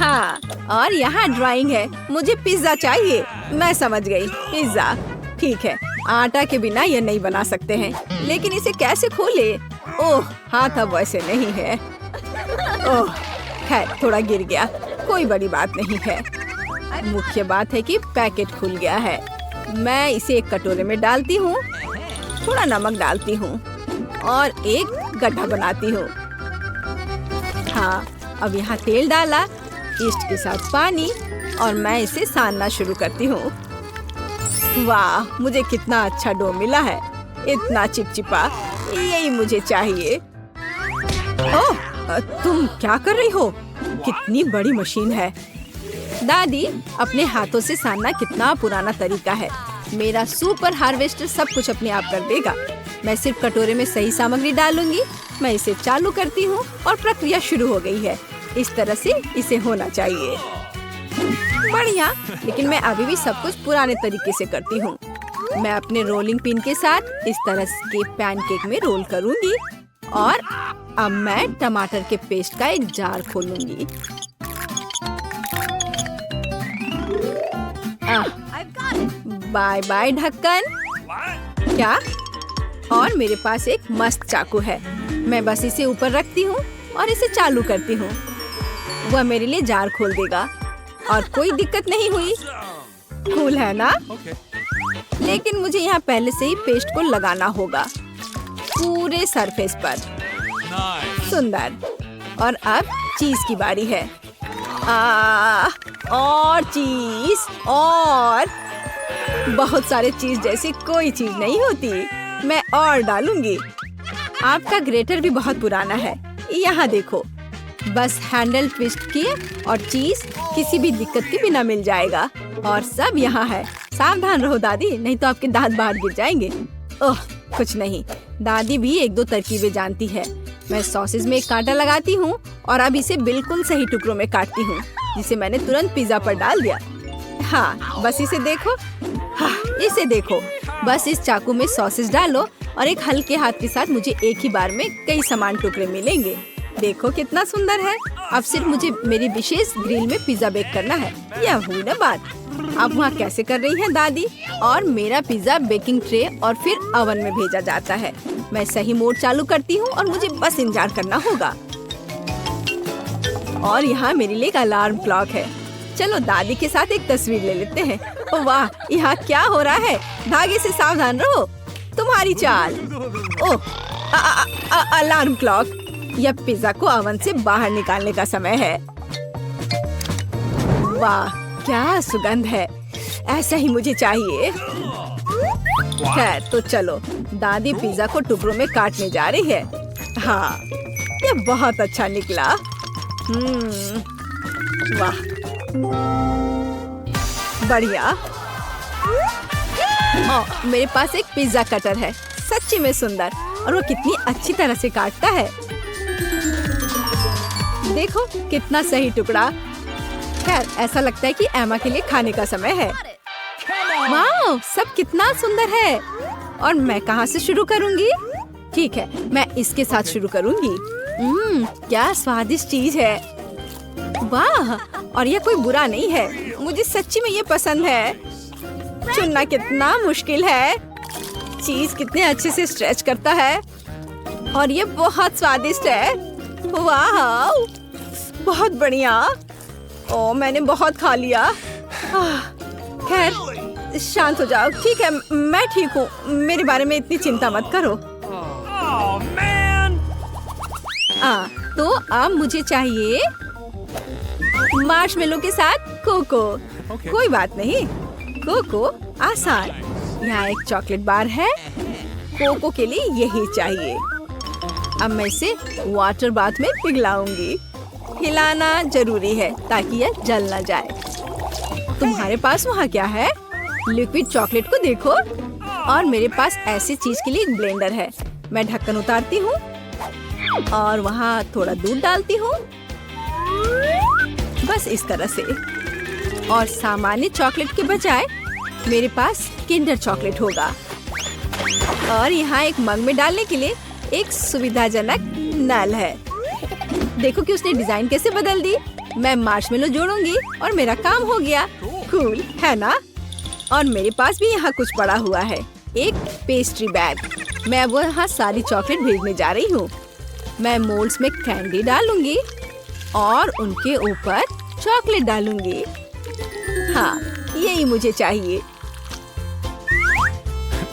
हाँ, और यहाँ ड्राइंग है। मुझे पिज्जा चाहिए। मैं समझ गई, पिज्जा। ठीक है, आटा के बिना ये नहीं बना सकते हैं, लेकिन इसे कैसे खोले? ओह, हाथ अब वैसे नहीं है। ओह, खैर थोड़ा गिर गया, कोई बड़ी बात नहीं है। मुख्य बात है कि पैकेट खुल गया है। मैं इसे एक कटोरे में डालती हूँ, थोड़ा नमक डालती हूँ और एक गड्ढा बनाती हूँ। हाँ, अब यहाँ तेल डाला, ईस्ट के साथ पानी, और मैं इसे सानना शुरू करती हूँ। वाह, मुझे कितना अच्छा डो मिला है, इतना चिपचिपा, यही मुझे चाहिए। ओह, तुम क्या कर रही हो? कितनी बड़ी मशीन है। दादी, अपने हाथों से सानना कितना पुराना तरीका है। मेरा सुपर हार्वेस्टर सब कुछ अपने आप कर देगा। मैं सिर्फ कटोरे में सही सामग्री डालूंगी। मैं इसे चालू करती हूँ और प्रक्रिया शुरू हो गई है। इस तरह से इसे होना चाहिए। बढ़िया, लेकिन मैं अभी भी सब कुछ पुराने तरीके से करती हूँ। मैं अपने रोलिंग पिन के साथ इस तरह के पैनकेक में रोल करूँगी और अब मैं टमाटर के पेस्ट का एक जार खोलूंगी। बाय बाय ढक्कन। क्या? और मेरे पास एक मस्त चाकू है। मैं बस इसे ऊपर रखती हूँ और इसे चालू करती हूँ। वह मेरे लिए जार खोल देगा और कोई दिक्कत नहीं हुई। कूल है ना? लेकिन मुझे यहाँ पहले से ही पेस्ट को लगाना होगा पूरे सरफेस पर। सुंदर। और अब चीज की बारी है। और चीज, और बहुत सारे चीज जैसी कोई चीज नहीं होती। मैं और डालूंगी। आपका ग्रेटर भी बहुत पुराना है। यहाँ देखो, बस हैंडल ट्विस्ट किए और चीज किसी भी दिक्कत के बिना मिल जाएगा। और सब यहाँ है। सावधान रहो दादी, नहीं तो आपके दांत बाहर गिर जाएंगे। ओह, कुछ नहीं, दादी भी एक दो तरकीबें जानती है। मैं सॉसेज में एक कांटा लगाती हूँ और अब इसे बिल्कुल सही टुकड़ों में काटती हूँ, जिसे मैंने तुरंत पिज्जा पर डाल दिया। हाँ, बस इसे देखो। हाँ, इसे देखो। बस इस चाकू में सॉसेज डालो और एक हल्के हाथ के साथ मुझे एक ही बार में कई समान टुकड़े मिलेंगे। देखो कितना सुंदर है। अब सिर्फ मुझे मेरी विशेष ग्रिल में पिज्जा बेक करना है। यह हुई ना बात। अब वहाँ कैसे कर रही हैं दादी? और मेरा पिज्जा बेकिंग ट्रे और फिर ओवन में भेजा जाता है। मैं सही मोड चालू करती हूँ और मुझे बस इंतजार करना होगा। और यहाँ मेरे लिए एक अलार्म क्लॉक है। चलो दादी के साथ एक तस्वीर ले लेते हैं। ओह वाह, यहाँ क्या हो रहा है? धागे से सावधान रहो, तुम्हारी चाल। ओह, अलार्म क्लॉक। यह पिज्जा को ओवन से बाहर निकालने का समय है। वाह, क्या सुगंध है। ऐसा ही मुझे चाहिए। खैर तो चलो, दादी पिज्जा को टुकड़ों में काटने जा रही है। हाँ, यह बहुत अच्छा निकला। वाह, बढ़िया। मेरे पास एक पिज्जा कटर है, सच्ची में सुंदर, और वो कितनी अच्छी तरह से काटता है। देखो कितना सही टुकड़ा। खैर, ऐसा लगता है कि एमा के लिए खाने का समय है। वाह, सब कितना सुंदर है। और मैं कहाँ से शुरू करूँगी? ठीक है, मैं इसके साथ शुरू करूँगी। क्या स्वादिष्ट चीज है। वाह, और यह कोई बुरा नहीं है। मुझे सच्ची में ये पसंद है। चुनना कितना मुश्किल है। चीज कितने अच्छे से स्ट्रेच करता है और ये बहुत स्वादिष्ट है। वाह, बहुत बढ़िया। ओ, मैंने बहुत खा लिया। खैर, शांत हो जाओ। ठीक है, मैं ठीक हूँ। मेरे बारे में इतनी चिंता मत करो। तो अब मुझे चाहिए मार्शमेलो के साथ कोको। कोई बात नहीं, कोको आसान। यहाँ एक चॉकलेट बार है। कोको के लिए यही चाहिए। अब मैं इसे वाटर बाथ में पिघलाऊंगी। हिलाना जरूरी है ताकि यह जल ना जाए। तुम्हारे पास वहाँ क्या है? लिक्विड चॉकलेट को देखो। और मेरे पास ऐसी चीज के लिए एक ब्लेंडर है। मैं ढक्कन उतारती हूँ और वहाँ थोड़ा दूध डालती हूँ, बस इस तरह से। और सामान्य चॉकलेट के बजाय मेरे पास किंडर चॉकलेट होगा। और यहाँ एक मग में डालने के लिए एक सुविधाजनक नल है। देखो कि उसने डिजाइन कैसे बदल दी। मैं मार्शमेलो जोड़ूंगी और मेरा काम हो गया। कूल है ना? और मेरे पास भी यहाँ कुछ पड़ा हुआ है, एक पेस्ट्री बैग। मैं अब यहाँ सारी चॉकलेट भेजने जा रही हूँ। मैं मोल्ड्स में कैंडी डालूंगी और उनके ऊपर चॉकलेट डालूंगी। हाँ, यही मुझे चाहिए।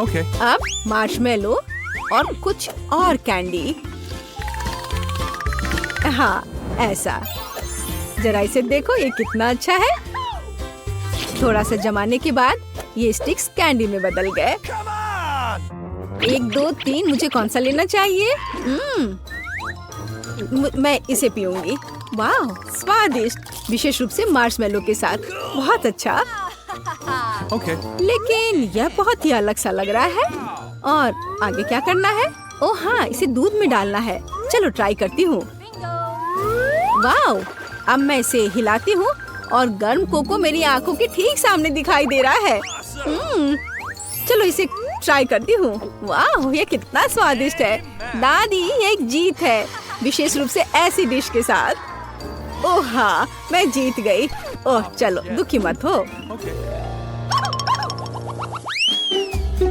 Okay. अब मार्शमेलो और कुछ और कैंडी। हाँ, ऐसा। जरा इसे देखो, ये कितना अच्छा है। थोड़ा सा जमाने के बाद ये स्टिक्स कैंडी में बदल गए। 1 2 3, मुझे कौन सा लेना चाहिए? मैं इसे पीऊंगी। वाह, स्वादिष्ट, विशेष रूप से मार्शमेलो के साथ। बहुत अच्छा। Okay. लेकिन यह बहुत ही अलग सा लग रहा है। और आगे क्या करना है? ओह हाँ, इसे दूध में डालना है। चलो ट्राई करती हूँ। वाह, अब मैं इसे हिलाती हूँ और गर्म कोको मेरी आंखों के ठीक सामने दिखाई दे रहा है। चलो इसे ट्राई करती हूँ। वाह, ये कितना स्वादिष्ट है। दादी, ये एक जीत है, विशेष रूप से ऐसी डिश के साथ। ओह हाँ, मैं जीत गई। ओह चलो, दुखी मत हो। Okay.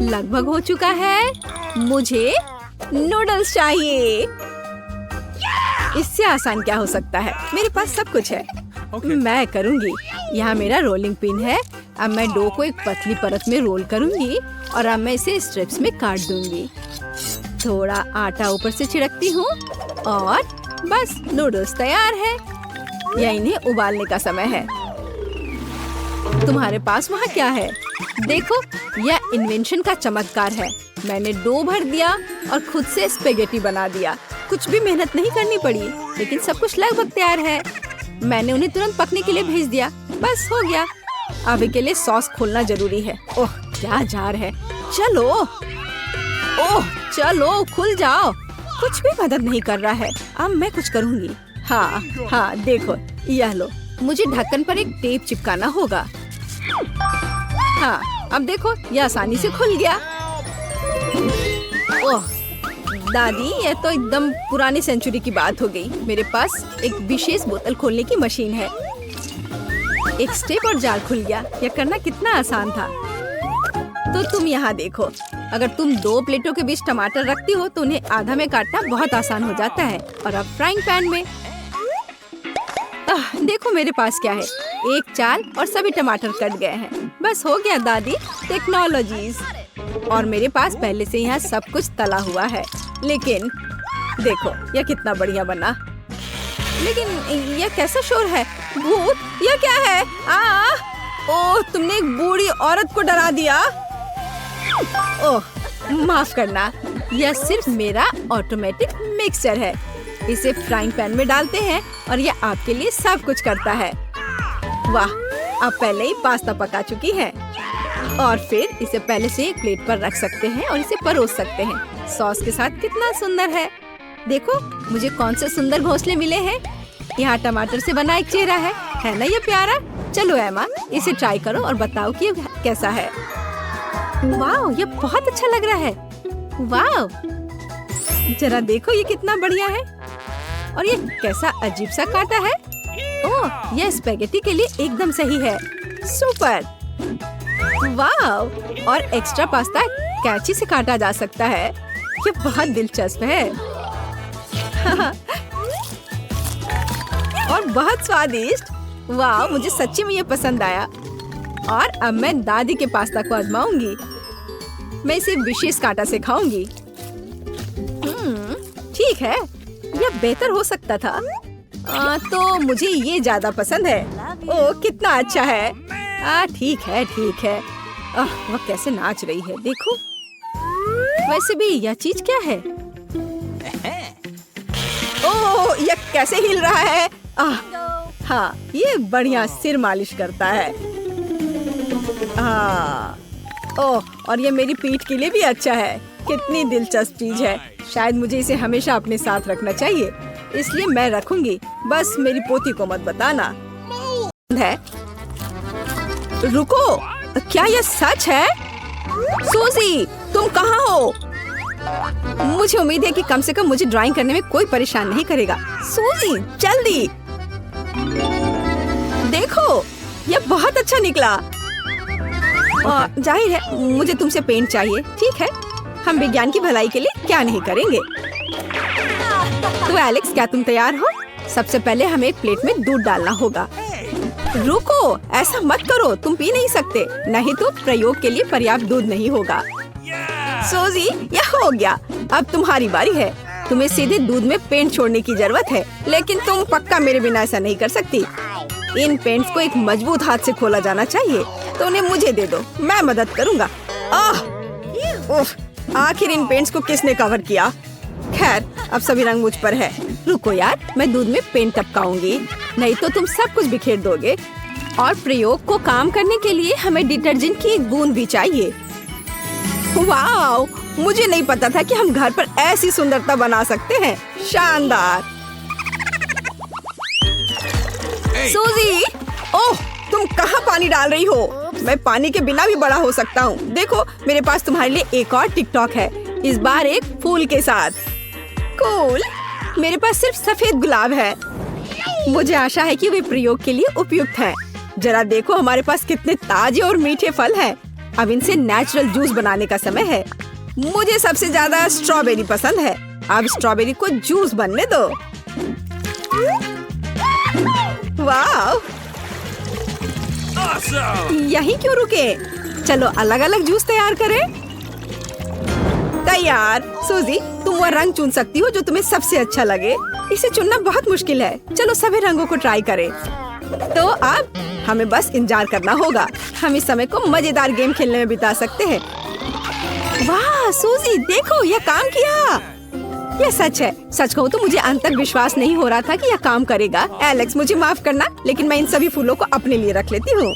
लगभग हो चुका है। मुझे नूडल्स चाहिए। इससे आसान क्या हो सकता है? मेरे पास सब कुछ है। Okay. मैं करूंगी। यहाँ मेरा रोलिंग पिन है। अब मैं डो को एक पतली परत में रोल करूंगी और अब मैं इसे स्ट्रिप्स में काट दूंगी। थोड़ा आटा ऊपर से छिड़कती हूँ और बस नूडल्स तैयार है। यह इन्हें उबालने का समय है। तुम्हारे पास वहाँ क्या है? देखो, यह इन्वेंशन का चमत्कार है। मैंने डो भर दिया और खुद से स्पेगेटी बना दिया। कुछ भी मेहनत नहीं करनी पड़ी, लेकिन सब कुछ लगभग तैयार है। मैंने उन्हें तुरंत पकने के लिए भेज दिया। बस हो गया। अब के लिए सॉस खोलना जरूरी है। ओह, क्या जार है। चलो, ओह चलो, खुल जाओ। कुछ भी मदद नहीं कर रहा है। अब मैं कुछ करूँगी। हाँ हाँ, देखो, यह लो। मुझे ढक्कन पर एक टेप चिपकाना होगा। हाँ, अब देखो, यह आसानी से खुल गया। ओह दादी, यह तो एकदम पुरानी सेंचुरी की बात हो गई। मेरे पास एक विशेष बोतल खोलने की मशीन है। एक स्टेप और जार खुल गया। यह करना कितना आसान था। तो तुम यहाँ देखो, अगर तुम 2 प्लेटों के बीच टमाटर रखती हो तो उन्हें आधा में काटना बहुत आसान हो जाता है। और अब फ्राइंग पैन में देखो मेरे पास क्या है, एक चाल और सभी टमाटर कट गए हैं। बस हो गया दादी, टेक्नोलॉजीज। और मेरे पास पहले से यहाँ सब कुछ तला हुआ है। लेकिन देखो, यह कितना बढ़िया बना। लेकिन यह कैसा शोर है? भूत? यह क्या है? ओह, तुमने एक बूढ़ी औरत को डरा दिया। ओह, माफ करना। यह सिर्फ मेरा ऑटोमेटिक मिक्सचर है। इसे फ्राइंग पैन में डालते हैं और यह आपके लिए सब कुछ करता है। वाह, अब पहले ही पास्ता पका चुकी है। और फिर इसे पहले से एक प्लेट पर रख सकते हैं और इसे परोस सकते हैं। सॉस के साथ कितना सुंदर है। देखो, मुझे कौन से सुंदर घोंसले मिले हैं। यहाँ टमाटर से बना एक चेहरा है ना ये प्यारा? चलो एमा, इसे ट्राई करो और बताओ कि ये कैसा है। वाह, ये बहुत अच्छा लग रहा है। वाह, जरा देखो, ये कितना बढ़िया है। और ये कैसा अजीब सा काटा है। ओह, यह स्पेगेटी के लिए एकदम सही है। सुपर। वाह, और एक्स्ट्रा पास्ता कैंची से काटा जा सकता है। ये बहुत दिलचस्प है। और बहुत स्वादिष्ट। वाह, मुझे सच्ची में ये पसंद आया। और अब मैं दादी के पास्ता को आजमाऊंगी। मैं इसे विशेष कांटा से खाऊंगी। ठीक है, यह बेहतर हो सकता था। तो मुझे ये ज्यादा पसंद है। ओह, कितना अच्छा है। ठीक है, ठीक है। वह कैसे नाच रही है, देखो। वैसे भी यह चीज क्या है? ओह, यह कैसे हिल रहा है। हाँ, ये बढ़िया सिर मालिश करता है। ओह, और ये मेरी पीठ के लिए भी अच्छा है। कितनी दिलचस्प चीज है। शायद मुझे इसे हमेशा अपने साथ रखना चाहिए, इसलिए मैं रखूंगी। बस मेरी पोती को मत बताना। है, रुको, क्या यह सच है? सूजी, तुम कहाँ हो? मुझे उम्मीद है कि कम से कम मुझे ड्राइंग करने में कोई परेशान नहीं करेगा। सूजी, जल्दी। यह बहुत अच्छा निकला। जाहिर है मुझे तुमसे पेंट चाहिए। ठीक है, हम विज्ञान की भलाई के लिए क्या नहीं करेंगे। तो एलेक्स, क्या तुम तैयार हो? सबसे पहले हमें एक प्लेट में दूध डालना होगा। रुको, ऐसा मत करो, तुम पी नहीं सकते, नहीं तो प्रयोग के लिए पर्याप्त दूध नहीं होगा। सोजी, यह हो गया। अब तुम्हारी बारी है। तुम्हें सीधे दूध में पेंट छोड़ने की जरूरत है, लेकिन तुम पक्का मेरे बिना ऐसा नहीं कर सकती। इन पेंट्स को एक मजबूत हाथ से खोला जाना चाहिए, तो उन्हें मुझे दे दो, मैं मदद करूँगा। आखिर इन पेंट्स को किसने कवर किया? खैर, अब सभी रंग मुझ पर है। रुको यार, मैं दूध में पेंट टपकाऊंगी, नहीं तो तुम सब कुछ बिखेर दोगे। और प्रयोग को काम करने के लिए हमें डिटर्जेंट की एक बूंद भी चाहिए। वाओ, मुझे नहीं पता था कि हम घर पर ऐसी सुंदरता बना सकते हैं। शानदार। सूजी, ओह, तुम कहाँ पानी डाल रही हो? मैं पानी के बिना भी बड़ा हो सकता हूँ। देखो, मेरे पास तुम्हारे लिए एक और टिकटॉक है, इस बार एक फूल के साथ। कूल। मेरे पास सिर्फ सफेद गुलाब है। मुझे आशा है कि वे प्रयोग के लिए उपयुक्त हैं। जरा देखो, हमारे पास कितने ताजे और मीठे फल हैं। अब इनसे नेचुरल जूस बनाने का समय है। मुझे सबसे ज्यादा स्ट्रॉबेरी पसंद है। अब स्ट्रॉबेरी को जूस बनने दो। वाह, यहीं क्यों रुके? चलो अलग अलग जूस तैयार करें। तैयार। सूजी, तुम वह रंग चुन सकती हो जो तुम्हें सबसे अच्छा लगे। इसे चुनना बहुत मुश्किल है। चलो सभी रंगों को ट्राई करें। तो अब हमें बस इंतजार करना होगा। हम इस समय को मजेदार गेम खेलने में बिता सकते हैं। वाह सूजी, देखो, यह काम किया। यह सच है। सच कहूँ तो मुझे अंत तक विश्वास नहीं हो रहा था कि यह काम करेगा। एलेक्स, मुझे माफ करना, लेकिन मैं इन सभी फूलों को अपने लिए रख लेती हूँ।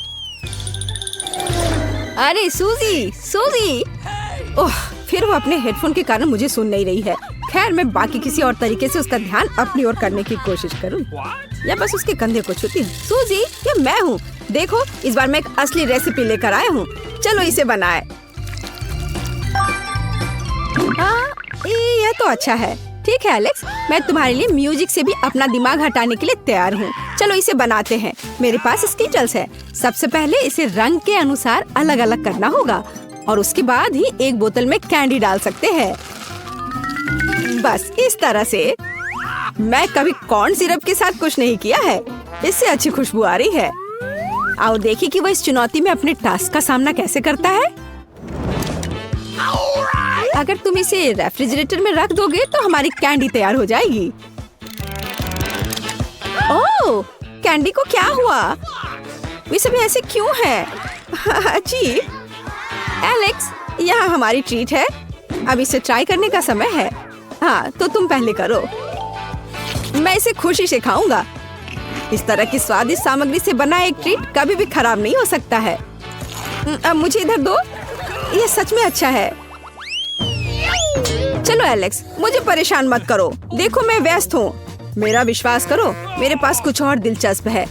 अरे सूजी, सूजी, ओह, फिर वो अपने हेडफोन के कारण मुझे सुन नहीं रही है। खैर, मैं बाकी किसी और तरीके से उसका ध्यान अपनी ओर करने की कोशिश करूँ, या बस उसके कंधे को छूती हूँ। सूजी, ये मैं हूँ। देखो, इस बार मैं एक असली रेसिपी लेकर आया हूँ। चलो इसे बनाए। यह तो अच्छा है। ठीक है एलेक्स, मैं तुम्हारे लिए म्यूजिक से भी अपना दिमाग हटाने के लिए तैयार हूँ। चलो इसे बनाते हैं। मेरे पास स्कीटल्स है। सबसे पहले इसे रंग के अनुसार अलग अलग करना होगा और उसके बाद ही एक बोतल में कैंडी डाल सकते हैं। बस इस तरह से। मैं कभी कॉर्न सिरप के साथ कुछ नहीं किया है। इससे अच्छी खुशबू आ रही है। आओ देखिए कि वह इस चुनौती में अपने टास्क का सामना कैसे करता है। अगर तुम इसे रेफ्रिजरेटर में रख दोगे तो हमारी कैंडी तैयार हो जाएगी। ओह, कैंडी को क्या हुआ? वे सभी ऐसे क्यों हैं? अजीब। एलेक्स, यहाँ हमारी ट्रीट है। अब इसे ट्राई करने का समय है। हाँ, तो तुम पहले करो। मैं इसे खुशी से खाऊंगा। इस तरह की स्वादिष्ट सामग्री से बना एक ट्रीट कभी भी खराब नहीं हो सकता है। अब मुझे इधर दो। ये सच में अच्छा है। चलो एलेक्स, मुझे परेशान मत करो। देखो, मैं व्यस्त हूँ। मेरा विश्वास करो, मेरे पास कुछ और दिलचस्प है।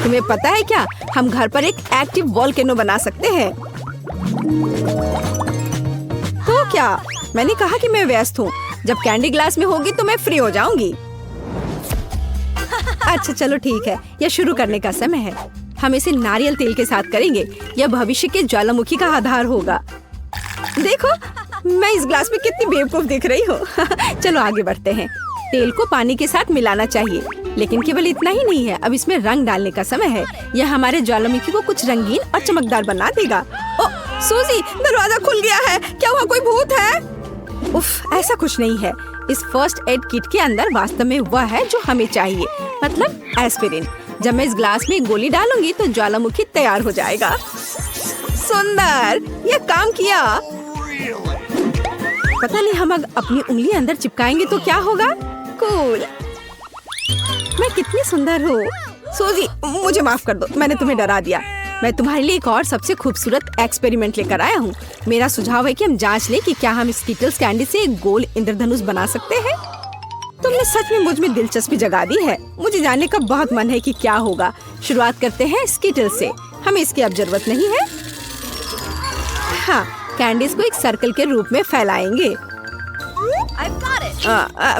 तुम्हें पता है क्या, हम घर पर एक एक्टिव वोल्केनो बना सकते हैं। तो क्या? मैंने कहा कि मैं व्यस्त हूँ। जब कैंडी ग्लास में होगी तो मैं फ्री हो जाऊंगी। अच्छा चलो ठीक है, यह शुरू करने का समय है। हम इसे नारियल तेल के साथ करेंगे। यह भविष्य के ज्वालामुखी का आधार होगा। देखो, मैं इस ग्लास में कितनी बेवकूफ दिख रही हूँ। चलो आगे बढ़ते हैं। तेल को पानी के साथ मिलाना चाहिए, लेकिन केवल इतना ही नहीं है। अब इसमें रंग डालने का समय है। यह हमारे ज्वालामुखी को कुछ रंगीन और चमकदार बना देगा। ओह सूजी, दरवाजा खुल गया है। क्या वहाँ कोई भूत है? उफ, ऐसा कुछ नहीं है। इस फर्स्ट एड किट के अंदर वास्तव में वह है जो हमें चाहिए, मतलब एस्पिरिन। जब मैं इस ग्लास में गोली डालूंगी तो ज्वालामुखी तैयार हो जाएगा। सुंदर, यह काम किया। पता नहीं, हम अपनी उंगली अंदर चिपकाएंगे तो क्या होगा। कूल। मैं कितनी सुंदर हूँ। सूजी, मुझे माफ कर दो, मैंने तुम्हें डरा दिया। मैं तुम्हारे लिए एक और सबसे खूबसूरत एक्सपेरिमेंट लेकर आया हूँ। मेरा सुझाव है कि हम जांच लें कि क्या हम स्कीटल्स कैंडी से एक गोल इंद्रधनुष बना सकते हैं। तुमने सच में मुझ में दिलचस्पी जगा दी है। मुझे जानने का बहुत मन है कि क्या होगा। शुरुआत करते हैं स्कीटल्स से। हमें इसकी अब जरूरत नहीं है। हाँ, कैंडीज को एक सर्कल के रूप में फैलाएंगे।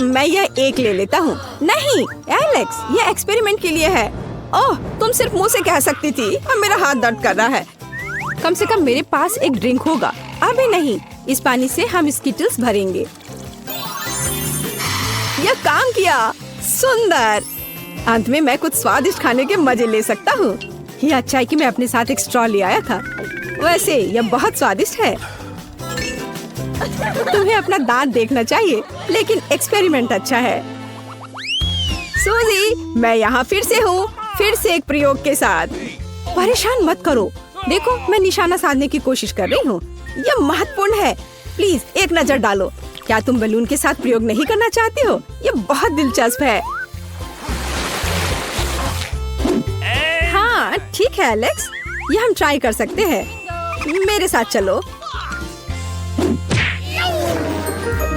मैं यह एक ले लेता हूँ। नहीं एलेक्स, यह एक्सपेरिमेंट के लिए है। ओह, तुम सिर्फ मुंह से कह सकती थी। अब मेरा हाथ दर्द कर रहा है। कम से कम मेरे पास एक ड्रिंक होगा। अभी नहीं, इस पानी से हम स्किटल्स भरेंगे। यह काम किया, सुंदर। अंत में मैं कुछ स्वादिष्ट खाने के मजे ले सकता हूँ। ये अच्छा है कि मैं अपने साथ एक स्ट्रॉ ले आया था। वैसे यह बहुत स्वादिष्ट है। तुम्हें अपना दांत देखना चाहिए, लेकिन एक्सपेरिमेंट अच्छा है। सूजी, मैं यहाँ फिर से हूँ, फिर से एक प्रयोग के साथ। परेशान मत करो। देखो, मैं निशाना साधने की कोशिश कर रही हूँ। यह महत्वपूर्ण है। प्लीज एक नजर डालो। क्या तुम बलून के साथ प्रयोग नहीं करना चाहते हो? यह बहुत दिलचस्प है। हाँ, ठीक है एलेक्स, यह हम ट्राई कर सकते हैं। मेरे साथ चलो।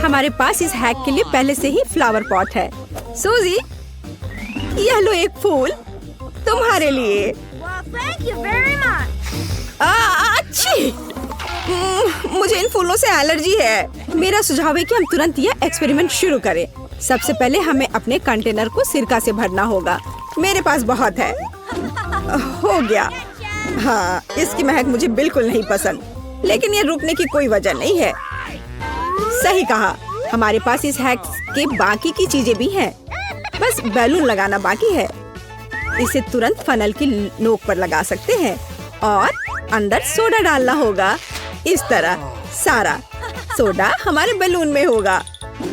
हमारे पास इस हैक के लिए पहले से ही फ्लावर पॉट है। सूजी, यह लो एक फूल तुम्हारे लिए। अच्छी। मुझे इन फूलों से एलर्जी है। मेरा सुझाव है कि हम तुरंत यह एक्सपेरिमेंट शुरू करें। सबसे पहले हमें अपने कंटेनर को सिरका से भरना होगा। मेरे पास बहुत है। हो गया। हाँ, इसकी महक मुझे बिल्कुल नहीं पसंद, लेकिन ये रुकने की कोई वजह नहीं है। सही कहा। हमारे पास इस हैक के बाकी की चीजें भी हैं। बस बैलून लगाना बाकी है। इसे तुरंत फनल की नोक पर लगा सकते हैं और अंदर सोडा डालना होगा। इस तरह सारा सोडा हमारे बैलून में होगा।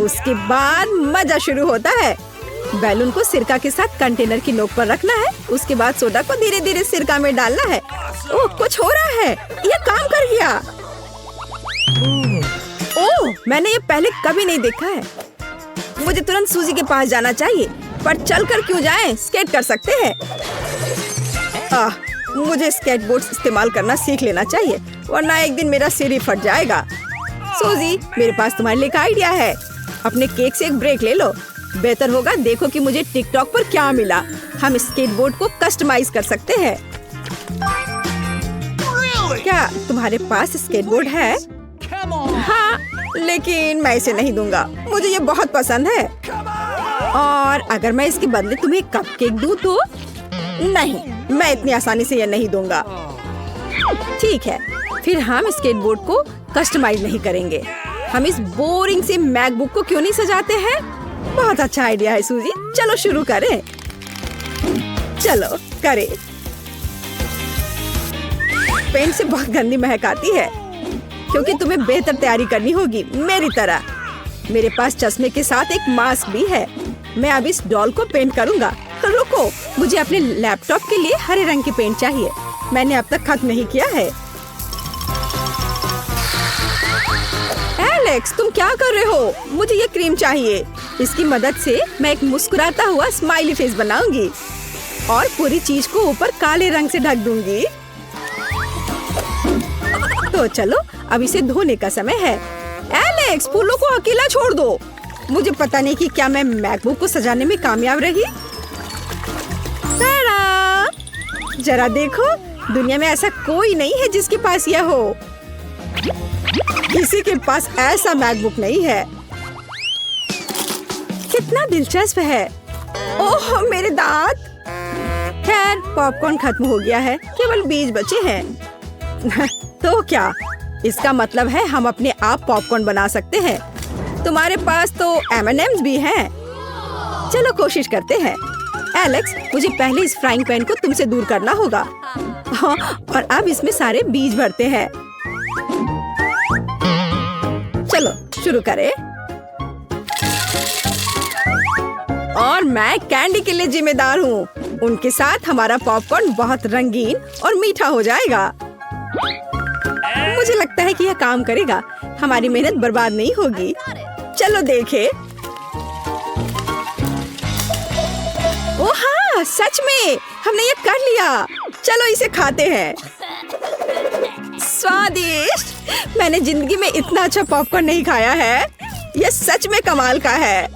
उसके बाद मजा शुरू होता है। बैलून को सिरका के साथ कंटेनर की नोक पर रखना है। उसके बाद सोडा को धीरे धीरे सिरका में डालना है। ओह, कुछ हो रहा है। यह काम कर गया। ओह, मैंने ये पहले कभी नहीं देखा है। मुझे तुरंत सूजी के पास जाना चाहिए, पर चलकर क्यों जाएं? स्केट कर सकते हैं। मुझे स्केटबोर्ड इस्तेमाल करना सीख लेना चाहिए, वरना एक दिन मेरा सिर ही फट जाएगा। सूजी, मेरे पास तुम्हारे लिए एक आइडिया है। अपने केक से एक ब्रेक ले लो। बेहतर होगा देखो कि मुझे टिकटॉक पर क्या मिला। हम स्केटबोर्ड को कस्टमाइज कर सकते हैं। क्या तुम्हारे पास स्केटबोर्ड है? हाँ, लेकिन मैं इसे नहीं दूंगा। मुझे ये बहुत पसंद है। और अगर मैं इसके बदले तुम्हें कपकेक दूं तो? नहीं, मैं इतनी आसानी से ये नहीं दूंगा। ठीक है, फिर हम स्केटबोर्ड को कस्टमाइज नहीं करेंगे। हम इस बोरिंग से मैकबुक को क्यों नहीं सजाते हैं? बहुत अच्छा आइडिया है सूजी। चलो शुरू करें। चलो करें। पेंट से बहुत गंदी महक आती है, क्योंकि तुम्हें बेहतर तैयारी करनी होगी मेरी तरह। मेरे पास चश्मे के साथ एक मास्क भी है। मैं अब इस डॉल को पेंट करूंगा। रुको, मुझे अपने लैपटॉप के लिए हरे रंग की पेंट चाहिए। मैंने अब तक खत्म नहीं किया है। एलेक्स, तुम क्या कर रहे हो? मुझे ये क्रीम चाहिए। इसकी मदद से मैं एक मुस्कुराता हुआ स्माइली फेस बनाऊंगी और पूरी चीज को ऊपर काले रंग से ढक दूंगी। तो चलो, अब इसे धोने का समय है। एलेक्स, फूलों को अकेला छोड़ दो। मुझे पता नहीं कि क्या मैं मैकबुक को सजाने में कामयाब रही। जरा देखो, दुनिया में ऐसा कोई नहीं है जिसके पास यह हो। किसी के पास ऐसा मैकबुक नहीं है। कितना दिलचस्प है। ओह, मेरे दांत। खैर, पॉपकॉर्न खत्म हो गया है, केवल बीज बचे हैं। तो क्या इसका मतलब है हम अपने आप पॉपकॉर्न बना सकते हैं? तुम्हारे पास तो M&Ms भी हैं। चलो कोशिश करते हैं। एलेक्स, मुझे पहले इस फ्राइंग पैन को तुमसे दूर करना होगा। हाँ, और अब इसमें सारे बीज भरते हैं। चलो शुरू करें। और मैं कैंडी के लिए जिम्मेदार हूँ। उनके साथ हमारा पॉपकॉर्न बहुत रंगीन और मीठा हो जाएगा। मुझे लगता है कि यह काम करेगा। हमारी मेहनत बर्बाद नहीं होगी। चलो देखें। ओह हाँ, सच में हमने ये कर लिया। चलो इसे खाते हैं। स्वादिष्ट। मैंने जिंदगी में इतना अच्छा पॉपकॉर्न नहीं खाया है। यह सच में कमाल का है।